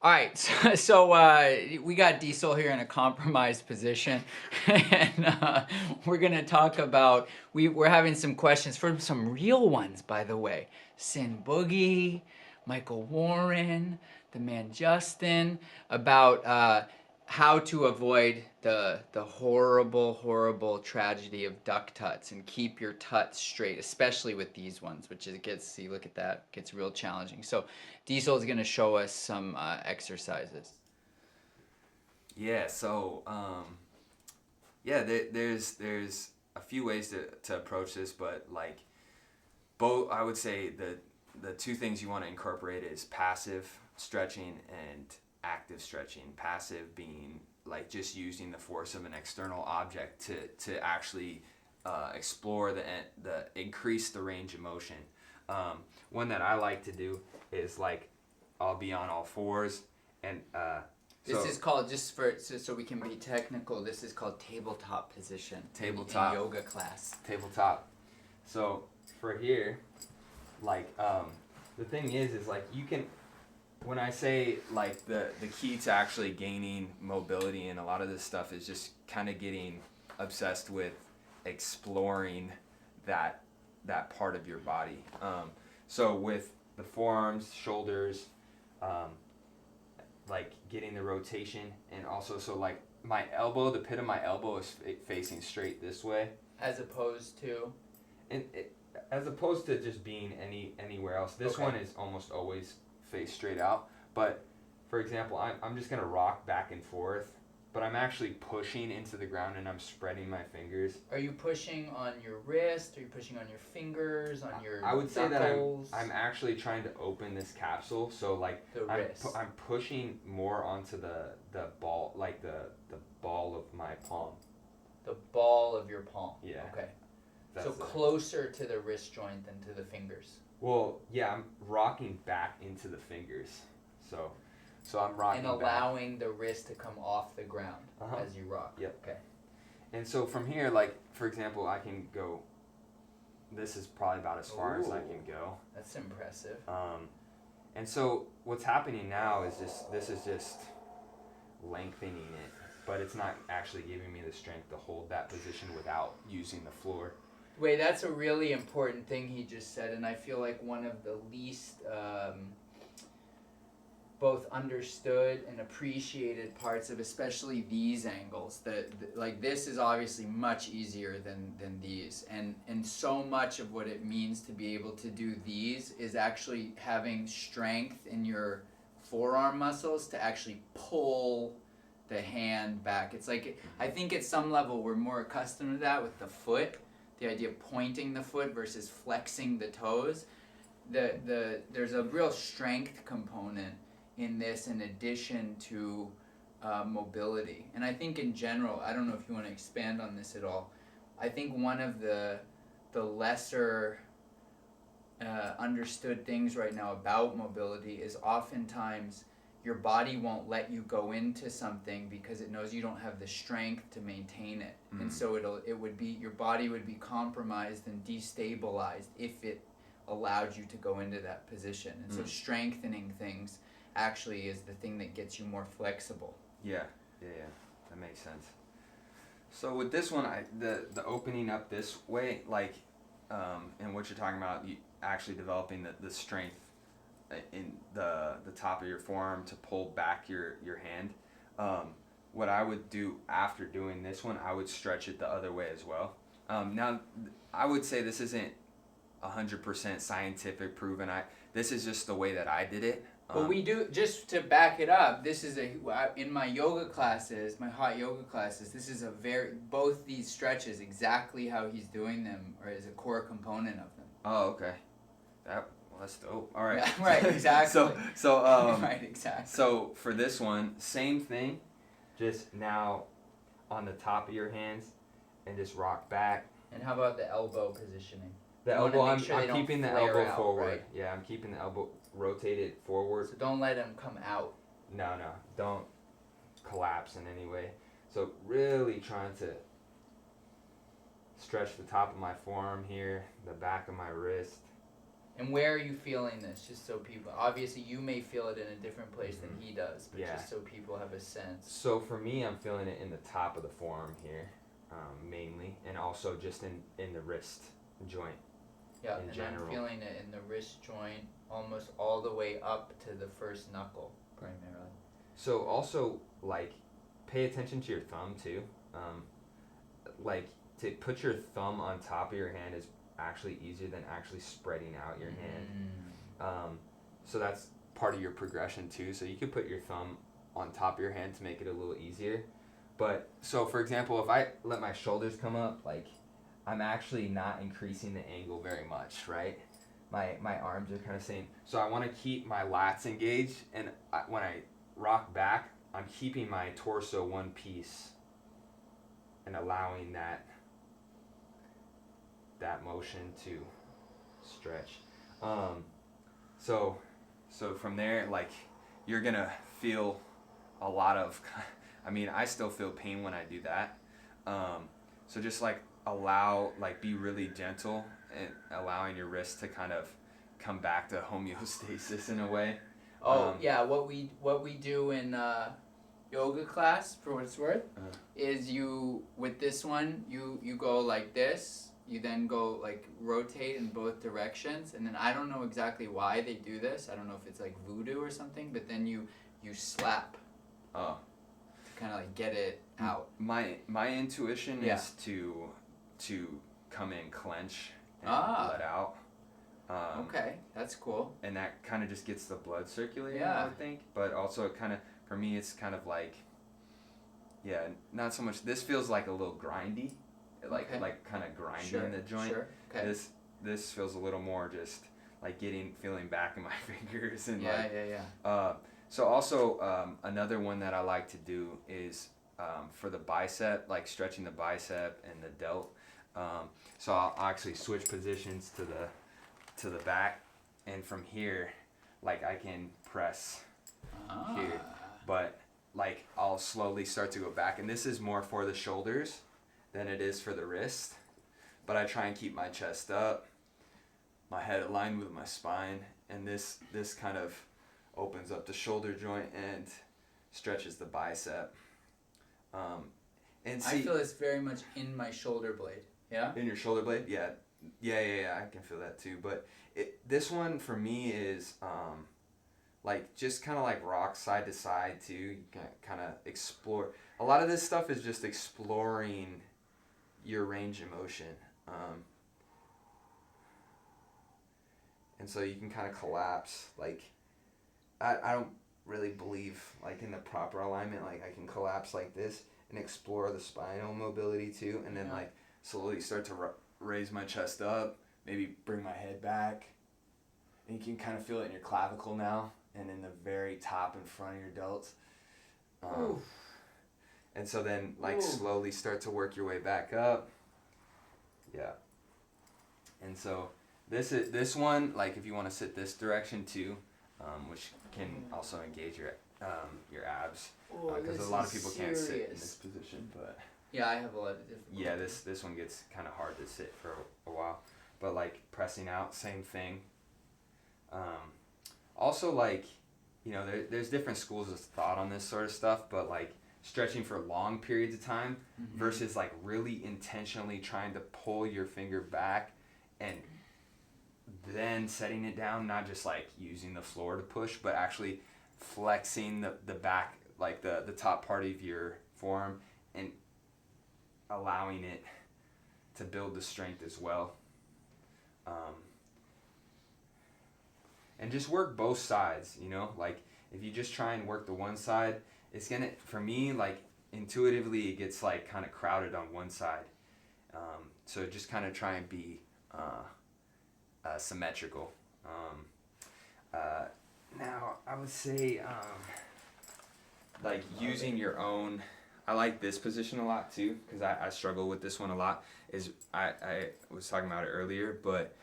All right, we got Diesel here in a compromised position, and we're gonna talk about. We're having some questions from some real ones, by the way. Sin Boogie, Michael Warren, the man Justin, about how to avoid the horrible tragedy of duck tuts and keep your tuts straight, especially with these ones, which it gets. See, look at that, gets real challenging. So Diesel is going to show us some exercises. Yeah, so there's a few ways to approach this, but like both, I would say the two things you want to incorporate is passive stretching and active stretching. Passive being like just using the force of an external object to actually explore the increase the range of motion. One that I like to do is like I'll be on all fours and This is called, just for so we can be technical, this is called tabletop position. Tabletop. In yoga class. Tabletop. So for here, like the thing is like you can, when I say like the key to actually gaining mobility and a lot of this stuff is just kind of getting obsessed with exploring that part of your body. So with the forearms, shoulders, like getting the rotation, and also so like my elbow, the pit of my elbow is facing straight this way, As opposed to? and as opposed to just being anywhere else. This Okay. one is almost always face straight out. But for example, I'm just gonna rock back and forth, but I'm actually pushing into the ground and I'm spreading my fingers. Are you pushing on your wrist? Are you pushing on your fingers? On your I would say that knuckles? I'm actually trying to open this capsule, so like The wrist. I'm pushing more onto the ball, like the ball of my palm. The ball of your palm. Yeah. Okay. That's So closer to the wrist joint than to the fingers. Well, yeah, I'm rocking back into the fingers, so I'm rocking And back. allowing the wrist to come off the ground as you rock. Yep. Okay. And so from here, like for example, I can go. This is probably about as far as I can go. That's impressive. And so what's happening now is this is just lengthening it, but it's not actually giving me the strength to hold that position without using the floor. Wait, that's a really important thing he just said, and I feel like one of the least both understood and appreciated parts of especially these angles. Like this is obviously much easier than these, and so much of what it means to be able to do these is actually having strength in your forearm muscles to actually pull the hand back. It's like, I think at some level we're more accustomed to that with the foot, the idea of pointing the foot versus flexing the toes. There's a real strength component in this in addition to mobility. And I think in general, I don't know if you want to expand on this at all, I think one of the lesser understood things right now about mobility is oftentimes your body won't let you go into something because it knows you don't have the strength to maintain it. And so your body would be compromised and destabilized if it allowed you to go into that position. And so strengthening things actually is the thing that gets you more flexible. Yeah, that makes sense. So with this one, the opening up this way, like, and what you're talking about, you actually developing the strength in the top of your forearm to pull back your hand. What I would do after doing this one, I would stretch it the other way as well. Now, I would say this isn't 100% scientific proven. This is just the way that I did it. But we do, just to back it up, this is in my yoga classes, my hot yoga classes, this is both these stretches, exactly how he's doing them, or is a core component of them. Oh, okay. That's dope. All right. Yeah, right, exactly. Right, exactly. So for this one, same thing, just now on the top of your hands and just rock back. And how about the elbow positioning? The elbow, I'm keeping the elbow out, forward. right? Yeah, I'm keeping the elbow rotated forward. So don't let them come out. No, don't collapse in any way. So really trying to stretch the top of my forearm here, the back of my wrist. And where are you feeling this? Just so people, obviously you may feel it in a different place than he does, but Yeah. just so people have a sense. So for me, I'm feeling it in the top of the forearm here, mainly, and also just in the wrist joint. Yeah, in and general. I'm feeling it in the wrist joint, almost all the way up to the first knuckle, primarily. So also, like, pay attention to your thumb too. Like, to put your thumb on top of your hand is actually easier than actually spreading out your hand. So that's part of your progression too. So you could put your thumb on top of your hand to make it a little easier. But so for example, if I let my shoulders come up, like, I'm actually not increasing the angle very much, right? My arms are kind of same. So I want to keep my lats engaged, and when I rock back, I'm keeping my torso one piece and allowing that motion to stretch. So from there, like, you're gonna feel a lot of, I mean, I still feel pain when I do that. So just like be really gentle and allowing your wrist to kind of come back to homeostasis in a way. Yeah, what we do in yoga class, for what it's worth, is you, with this one, you go like this, you then go like rotate in both directions, and then I don't know exactly why they do this, I don't know if it's like voodoo or something, but then you slap to kind of like get it out. My intuition is to come in, clench, and let out. Okay, that's cool. And that kind of just gets the blood circulating, Yeah. I would think. But also, it kind of, for me, it's kind of like, yeah, not so much. This feels like a little grindy, like kind of grinding the joint. Sure. Okay. This feels a little more just like feeling back in my fingers and Yeah. So also another one that I like to do is for the bicep, like stretching the bicep and the delt. So I'll actually switch positions to the back, and from here, like, I can press here, but like I'll slowly start to go back, and this is more for the shoulders than it is for the wrist, but I try and keep my chest up, my head aligned with my spine, and this kind of opens up the shoulder joint and stretches the bicep. And see, I feel this very much in my shoulder blade. Yeah? In your shoulder blade? Yeah, I can feel that too. But this one for me is like just kind of like rock side to side too. You can kind of explore. A lot of this stuff is just exploring your range of motion. And so you can kind of collapse. Like, I don't really believe like in the proper alignment. Like, I can collapse like this and explore the spinal mobility too, and then like slowly start to raise my chest up, maybe bring my head back, and you can kind of feel it in your clavicle now and in the very top and front of your delts. And so then like slowly start to work your way back up. Yeah. And so this one, like, if you want to sit this direction too, which can also engage your abs, because a lot of people can't sit in this position, but yeah, I have a lot of difficulty. yeah, this one gets kind of hard to sit for a while, but like pressing out, same thing. Also, like, you know, there's different schools of thought on this sort of stuff, but like stretching for long periods of time versus like really intentionally trying to pull your finger back and then setting it down, not just like using the floor to push, but actually flexing the back, like the top part of your forearm, and allowing it to build the strength as well. And just work both sides, you know, like if you just try and work the one side, it's gonna, for me, like intuitively it gets like kind of crowded on one side. So just kind of try and be symmetrical. Now I would say like using your own, I like this position a lot too, because I struggle with this one a lot, is I was talking about it earlier, but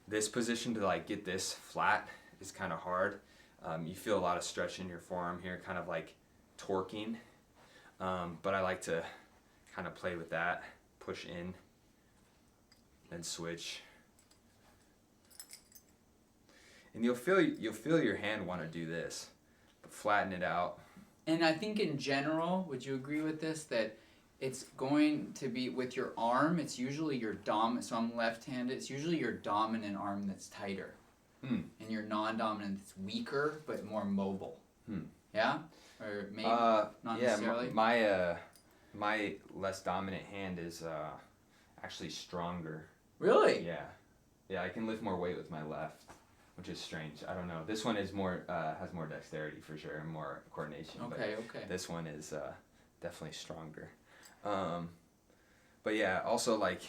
this position to like get this flat is kind of hard. You feel a lot of stretch in your forearm here, kind of like torquing, but I like to kind of play with that, push in, then switch. And you'll feel your hand want to do this, but flatten it out. And I think in general, would you agree with this, that it's going to be with your arm, it's usually your so I'm left-handed, it's usually your dominant arm that's tighter. And your non-dominant that's weaker but more mobile. Yeah? Or maybe not necessarily? My less dominant hand is actually stronger. Really? Yeah, I can lift more weight with my left, which is strange. I don't know. This one is more has more dexterity for sure and more coordination. Okay. This one is definitely stronger. But yeah, also like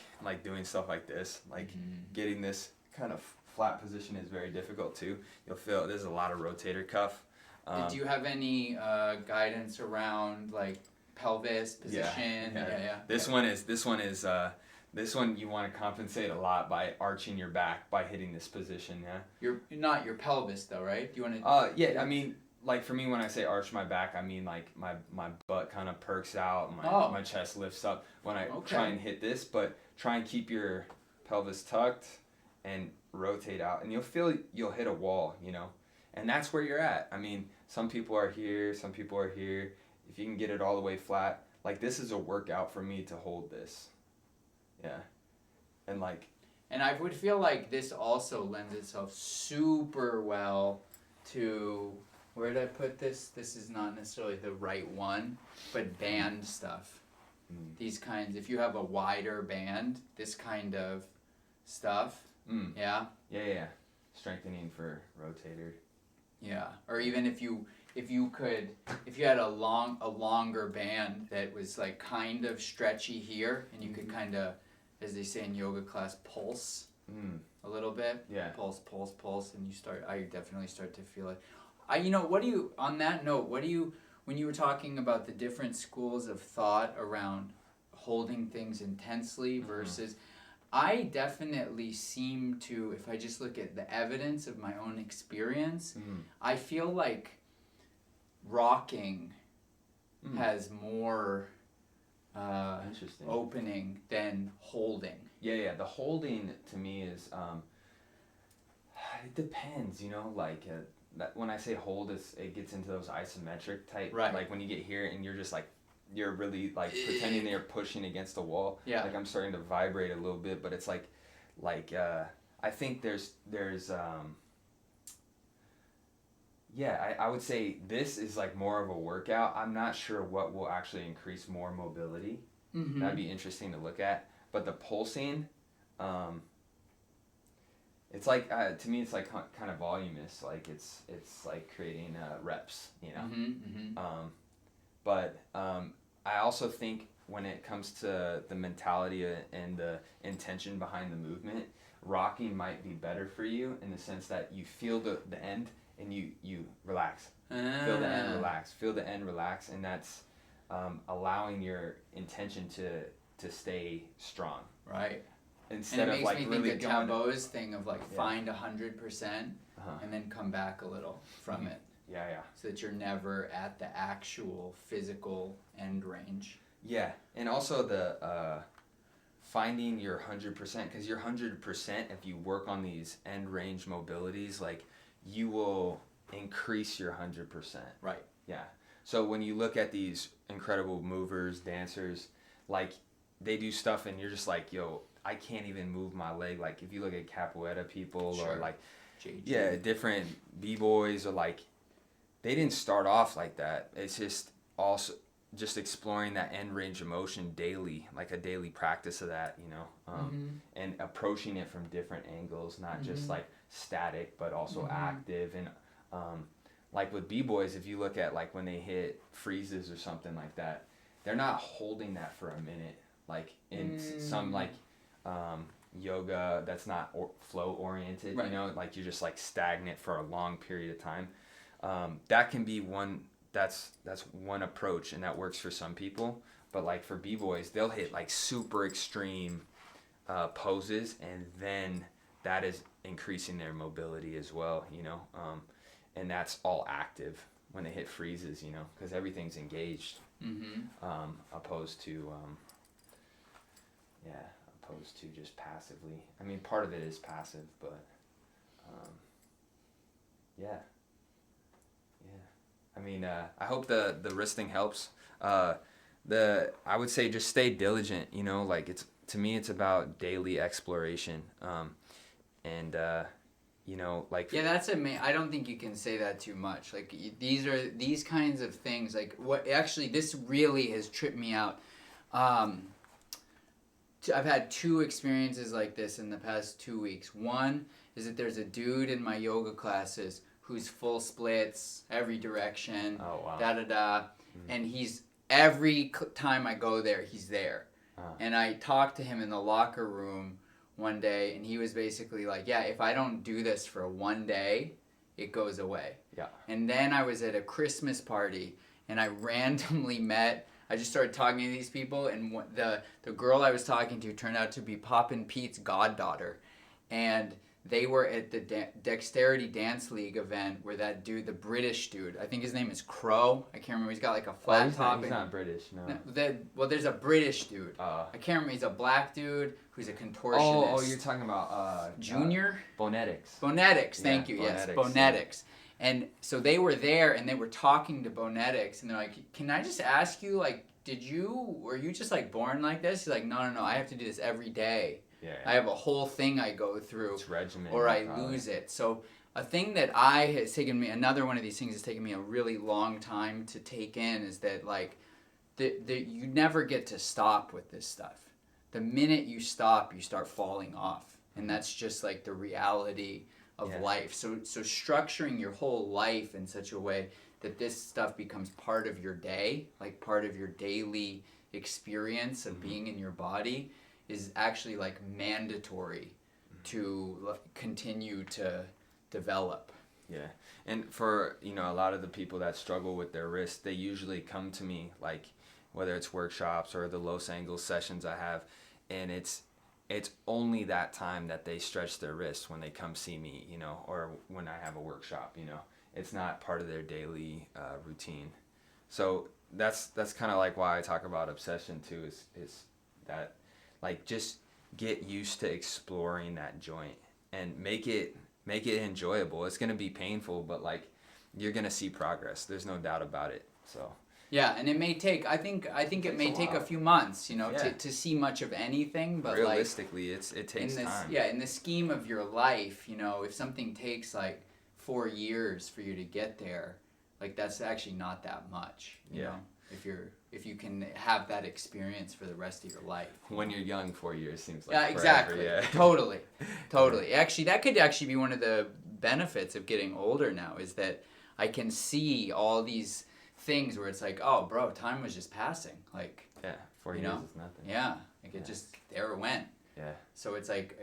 doing stuff like this, like getting this kind of flat position is very difficult too. You'll feel there's a lot of rotator cuff. Do you have any guidance around like pelvis position? Yeah. This one you want to compensate a lot by arching your back by hitting this position. Yeah. You're not your pelvis though, right? Do you want to? Yeah. I mean, like for me, when I say arch my back, I mean like my butt kind of perks out, my chest lifts up when I try and hit this. But try and keep your pelvis tucked and rotate out, and you'll hit a wall, you know, and that's where you're at. I mean, some people are here, some people are here. If you can get it all the way flat, like this is a workout for me to hold this. Yeah. And I would feel like this also lends itself super well to, where did I put this? This is not necessarily the right one, but band stuff. These kinds, if you have a wider band, this kind of stuff. Yeah. Strengthening for rotator. Yeah. Or even if you had a longer band that was like kind of stretchy here, and you could kind of, as they say in yoga class, pulse a little bit. Yeah. Pulse, and I definitely start to feel it. On that note, when you were talking about the different schools of thought around holding things intensely versus, I definitely seem to, if I just look at the evidence of my own experience, I feel like rocking has more opening than holding. Yeah. The holding to me is, it depends, you know, like when I say hold, it gets into those isometric type, right. Like when you get here and you're just like, you're really like pretending that you're pushing against a wall. Yeah. Like I'm starting to vibrate a little bit, but it's like I think there's I would say this is like more of a workout. I'm not sure what will actually increase more mobility. That'd be interesting to look at. But the pulsing, it's like to me it's like kind of voluminous. Like it's like creating reps, you know. But I also think when it comes to the mentality and the intention behind the movement, rocking might be better for you in the sense that you feel the end and you relax. Feel the end, relax. Feel the end, relax, and that's allowing your intention to stay strong. Right. Instead of like really think of Tabo's thing of like find 100% and then come back a little from it. Yeah. So that you're never at the actual physical end range. Yeah, and also the finding your 100%, because your 100%, if you work on these end range mobilities, like you will increase your 100%. Right. Yeah. So when you look at these incredible movers, dancers, like they do stuff and you're just like, yo, I can't even move my leg. Like if you look at capoeira people or like, different b-boys or like, they didn't start off like that. It's just also just exploring that end range of motion daily, like a daily practice of that, you know, and approaching it from different angles, not just like static, but also active. And like with b-boys, if you look at like when they hit freezes or something like that, they're not holding that for a minute. Like in some like yoga that's not flow oriented, you know, like you're just like stagnant for a long period of time. That can be one. That's one approach, and that works for some people. But like for b-boys, they'll hit like super extreme poses, and then that is increasing their mobility as well, you know. And that's all active when they hit freezes, you know, because everything's engaged. Opposed to just passively. I mean, part of it is passive, but Yeah. I mean, I hope the wrist thing helps. I would say just stay diligent. You know, like to me, it's about daily exploration. And you know, like Yeah, that's I don't think you can say that too much. Like these kinds of things. Like what actually this really has tripped me out. I've had two experiences like this in the past 2 weeks. One is that there's a dude in my yoga classes who's full splits, every direction, oh wow, da da da, and he's every time I go there, he's there. And I talked to him in the locker room one day, and he was basically like, "Yeah, if I don't do this for one day, it goes away." Yeah. And then I was at a Christmas party, and I randomly met. I just started talking to these people, and the girl I was talking to turned out to be Poppin' Pete's goddaughter, and they were at the Dexterity Dance League event where that dude, the British dude, I think his name is Crow. I can't remember. He's got like a flat top. He's not British, no. Well, there's a British dude. I can't remember. He's a black dude who's a contortionist. Oh, you're talking about Junior? Bonetics. Bonetics, thank you. Yes, Bonetics. Yeah. And so they were there, and they were talking to Bonetics, and they're like, "Can I just ask you, like, were you just like born like this?" He's like, no, I have to do this every day. Yeah. I have a whole thing I go through, it's regimen, or I lose it. So a thing that another one of these things has taken me a really long time to take in is that like, you never get to stop with this stuff. The minute you stop, you start falling off, and that's just like the reality of life. So structuring your whole life in such a way that this stuff becomes part of your day, like part of your daily experience of being in your body, is actually like mandatory to continue to develop. Yeah. And for, you know, a lot of the people that struggle with their wrist, they usually come to me, like whether it's workshops or the Los Angeles sessions I have, and it's only that time that they stretch their wrist when they come see me, you know, or when I have a workshop, you know. It's not part of their daily routine. So that's kind of like why I talk about obsession too, is that like just get used to exploring that joint and make it enjoyable. It's going to be painful, but like you're going to see progress. There's no doubt about it. So yeah, and it may take I think it may take a few months, you know, to see much of anything, but realistically it takes time. Yeah, in the scheme of your life, you know, if something takes like 4 years for you to get there, like that's actually not that much, you know, if you can have that experience for the rest of your life. When you're young, 4 years seems like forever. Exactly. Yeah. Totally. Actually, that could actually be one of the benefits of getting older now, is that I can see all these things where it's like, oh, bro, time was just passing. Like, 4 years is nothing. Yeah, like it just there it went. Yeah. So it's like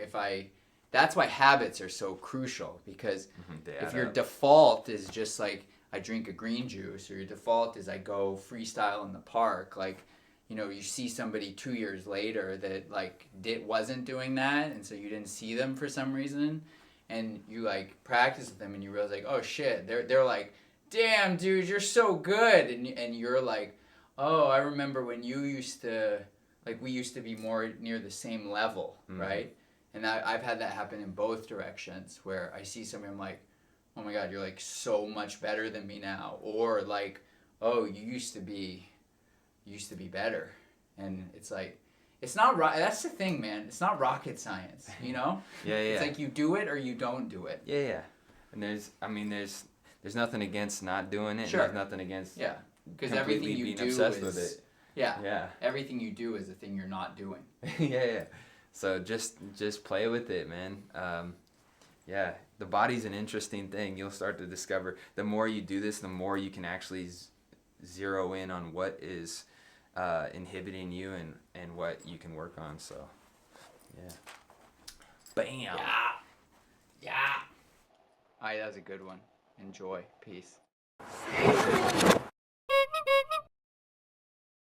that's why habits are so crucial, because if your up. default is just like I drink a green juice, or your default is I go freestyle in the park, like, you know, you see somebody 2 years later that like wasn't doing that, and so you didn't see them for some reason, and you like practice with them and you realize like, oh shit, they're like, damn dude, you're so good, and you're like, oh, I remember when you used to, like, we used to be more near the same level, right? And I've had that happen in both directions, where I see somebody, I'm like, oh my God, you're like so much better than me now. Or like, oh, you used to be better. And it's like, it's not that's the thing, man. It's not rocket science, you know? It's like you do it or you don't do it. Yeah. And there's nothing against not doing it. Sure. There's nothing against Because everything you being do obsessed is, with it. Yeah. Everything you do is the thing you're not doing. Yeah. So just play with it, man. The body's an interesting thing. You'll start to discover the more you do this, the more you can actually zero in on what is inhibiting you and what you can work on. So, bam. Yeah. All right, that was a good one. Enjoy. Peace.